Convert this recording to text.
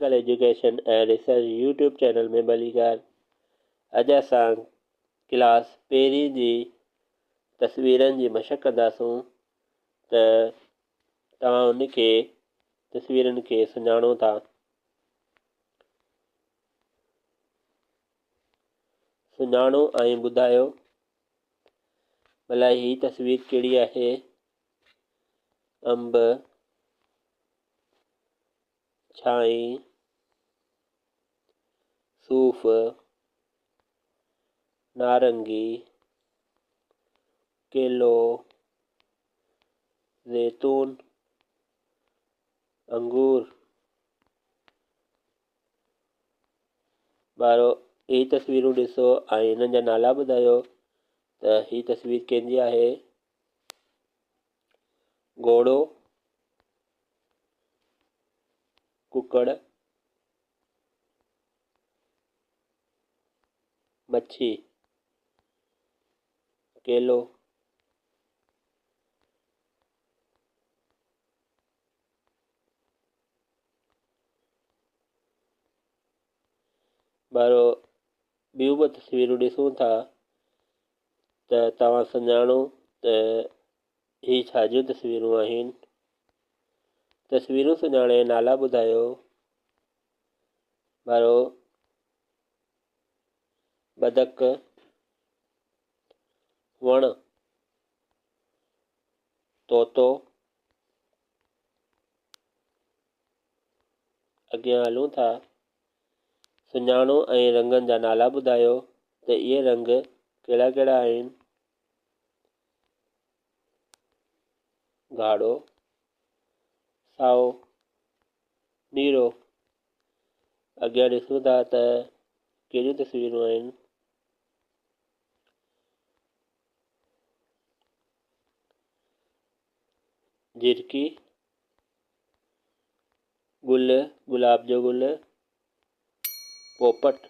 Education and research YouTube channel में भलीकार। अॼु असां क्लास पहिरीं जी तस्वीरनि जी मशक़ कंदासूं त तव्हां उनखे तस्वीरनि खे सुञाणो था। सुञाणो ऐं ॿुधायो भला ही तस्वीर कहिड़ी आहे। अंब, छाई, सूफ़, नारंगी, केलो, जैतून, अंगूर। ॿारो ही तस्वीरूं ॾिसो ऐं हिननि जा नाला ॿुधायो त ही तस्वीर कंहिंजी आहे। घोड़ो, कुकड़, मच्छी, केलो, ॿारो ॿियूं बि तस्वीरूं ॾिसूं था त तव्हां सुञाणो त ही छाजियूं तस्वीरूं आहिनि। तस्वीरूं सुञाणे नाला ॿुधायो। ॿारो बदक, वण, तोतो। अॻियां हलूं था। सुञाणो ऐं रंगनि जा नाला ॿुधायो त इहे रंग कहिड़ा कहिड़ा आहिनि। ॻाढ़ो, साओ, नीरो। अॻियां ॾिसूं था त कहिड़ियूं तस्वीरूं आहिनि। झिरकी, गुल, गुलाब जो गुल, पोपट।